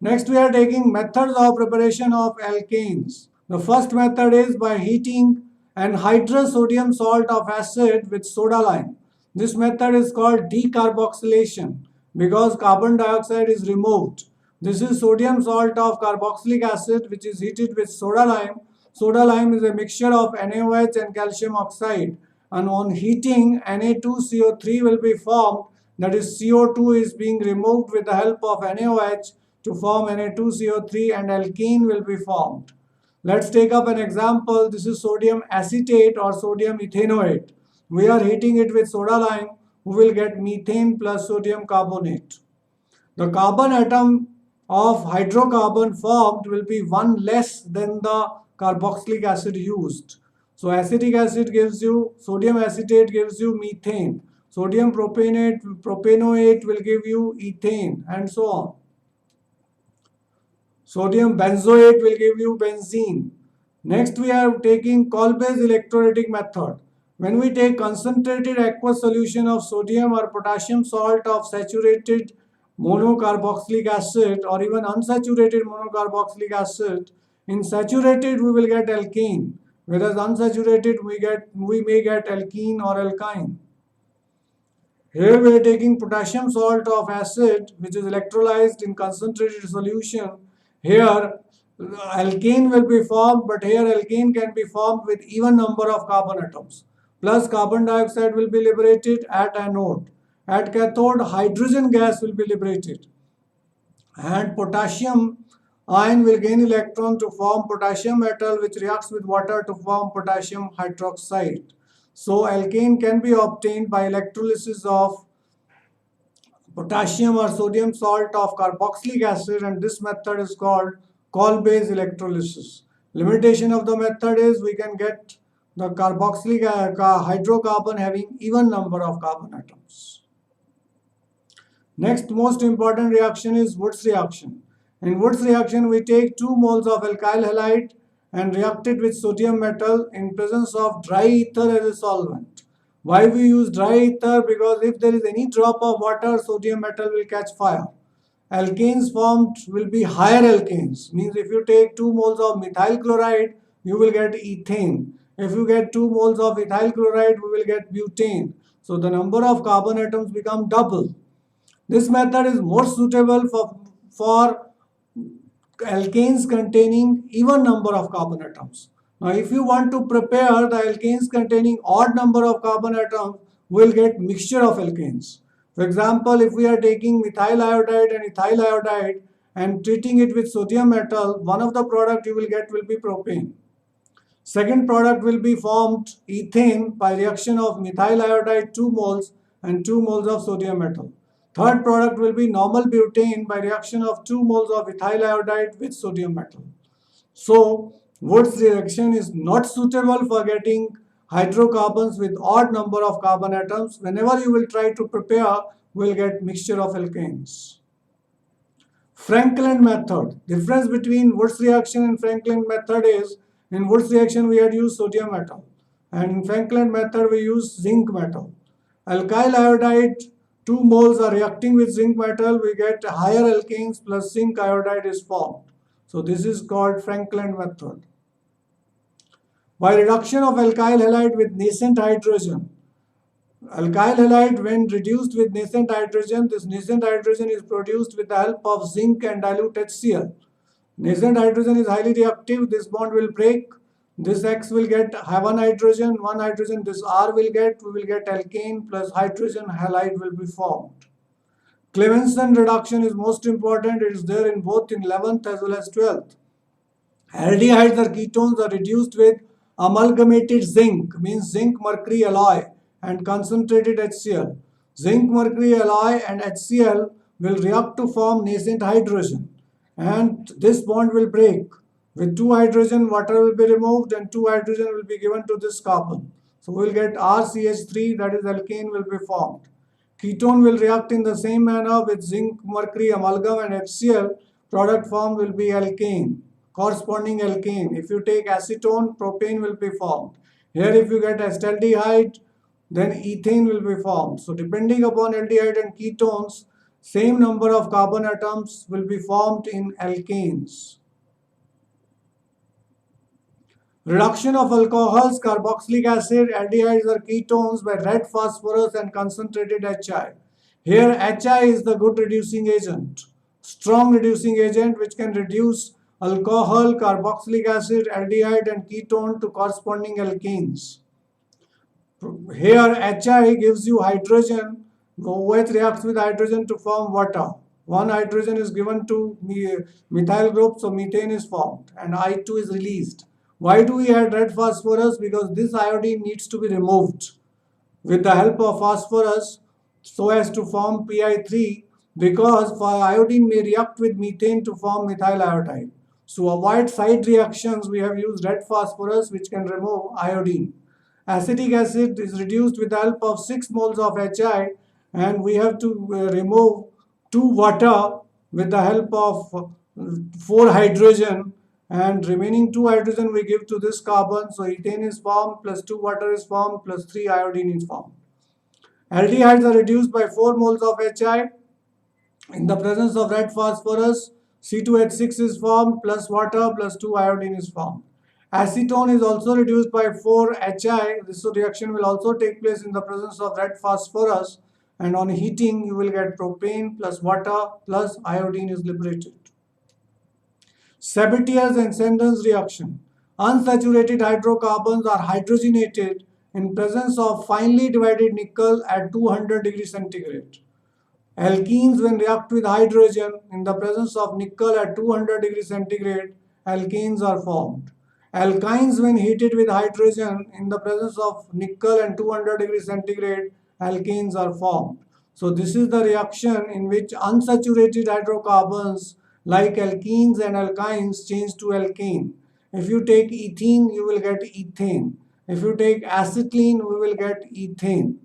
Next, we are taking methods of preparation of alkanes. The first method is by heating anhydrous sodium salt of acid with soda lime. This method is called decarboxylation because carbon dioxide is removed. This is sodium salt of carboxylic acid which is heated with soda lime. Soda lime is a mixture of NaOH and calcium oxide, and on heating Na2CO3 will be formed, that is CO2 is being removed with the help of NaOH to form Na2CO3 and alkene will be formed. Let's take up an example. This is sodium acetate or sodium ethanoate. We are heating it with soda lime. We will get methane plus sodium carbonate. The carbon atom of hydrocarbon formed will be one less than the carboxylic acid used. So acetic acid gives you, sodium acetate gives you methane. Sodium propanoate will give you ethane, and so on. Sodium benzoate will give you benzene. Next, we are taking Kolbe's electrolytic method. When we take concentrated aqueous solution of sodium or potassium salt of saturated monocarboxylic acid or even unsaturated monocarboxylic acid, in saturated we will get alkane, whereas unsaturated we may get alkene or alkyne. Here we are taking potassium salt of acid which is electrolyzed in concentrated solution. Here alkane will be formed, but here alkane can be formed with even number of carbon atoms. Plus carbon dioxide will be liberated at anode. At cathode, hydrogen gas will be liberated. And potassium ion will gain electron to form potassium metal which reacts with water to form potassium hydroxide. So alkane can be obtained by electrolysis of potassium or sodium salt of carboxylic acid, and this method is called Kolbe's electrolysis. Limitation of the method is we can get the carboxylic hydrocarbon having even number of carbon atoms. Next most important reaction is Wurtz reaction. In Wurtz reaction we take 2 moles of alkyl halide and react it with sodium metal in presence of dry ether as a solvent. Why we use dry ether? Because if there is any drop of water, sodium metal will catch fire. Alkanes formed will be higher alkanes. Means if you take 2 moles of methyl chloride, you will get ethane. If you get 2 moles of ethyl chloride, we will get butane. So the number of carbon atoms become double. This method is more suitable for alkanes containing even number of carbon atoms. Now, if you want to prepare the alkanes containing odd number of carbon atoms, we will get mixture of alkanes. For example, if we are taking methyl iodide and ethyl iodide and treating it with sodium metal, one of the product you will get will be propane. Second product will be formed ethane by reaction of methyl iodide 2 moles and 2 moles of sodium metal. Third product will be normal butane by reaction of 2 moles of ethyl iodide with sodium metal. So, Wurtz reaction is not suitable for getting hydrocarbons with odd number of carbon atoms. Whenever you will try to prepare, we will get mixture of alkanes. Franklin method. Difference between Wurtz reaction and Franklin method is, in Wurtz reaction we had used sodium metal, and in Franklin method we use zinc metal. Alkyl iodide 2 moles are reacting with zinc metal, we get higher alkanes plus zinc iodide is formed. So this is called Franklin method. By reduction of alkyl halide with nascent hydrogen, alkyl halide when reduced with nascent hydrogen, this nascent hydrogen is produced with the help of zinc and dilute HCl. Nascent hydrogen is highly reactive, this bond will break. This X will get one hydrogen, this R will get, we will get alkane plus hydrogen halide will be formed. Clemenson reduction is most important, it is there in both in 11th as well as 12th. Aldehydes or ketones are reduced with amalgamated zinc, means zinc mercury alloy and concentrated HCl. Zinc mercury alloy and HCl will react to form nascent hydrogen, and this bond will break. With 2 hydrogen, water will be removed and 2 hydrogen will be given to this carbon. So we will get RCH3, that is alkane will be formed. Ketone will react in the same manner with zinc, mercury, amalgam and HCl. Product formed will be alkane, corresponding alkane. If you take acetone, propane will be formed. Here if you get acetaldehyde, then ethane will be formed. So depending upon aldehyde and ketones, same number of carbon atoms will be formed in alkanes. Reduction of alcohols, carboxylic acid, aldehydes or ketones by red phosphorus and concentrated HI. Here HI is the good reducing agent, strong reducing agent which can reduce alcohol, carboxylic acid, aldehyde and ketone to corresponding alkanes. Here HI gives you hydrogen, OH reacts with hydrogen to form water. One hydrogen is given to methyl group, so methane is formed and I2 is released. Why do we add red phosphorus? Because this iodine needs to be removed with the help of phosphorus so as to form Pi3, because iodine may react with methane to form methyl iodide. So avoid side reactions, we have used red phosphorus which can remove iodine. Acetic acid is reduced with the help of 6 moles of HI and we have to remove 2 water with the help of 4 hydrogen, and remaining 2 hydrogen we give to this carbon, so ethane is formed plus 2 water is formed plus 3 iodine is formed. Aldehydes are reduced by 4 moles of HI. In the presence of red phosphorus, C2H6 is formed plus water plus 2 iodine is formed. Acetone is also reduced by 4 HI. This reaction will also take place in the presence of red phosphorus, and on heating you will get propane plus water plus iodine is liberated. Sabatier and Sanders reaction. Unsaturated hydrocarbons are hydrogenated in presence of finely divided nickel at 200 degrees centigrade. Alkenes, when react with hydrogen in the presence of nickel at 200 degrees centigrade, alkanes are formed. Alkynes, when heated with hydrogen in the presence of nickel and 200 degrees centigrade, alkanes are formed. So this is the reaction in which unsaturated hydrocarbons like alkenes and alkynes change to alkane. If you take ethene, you will get ethane. If you take acetylene, we will get ethane.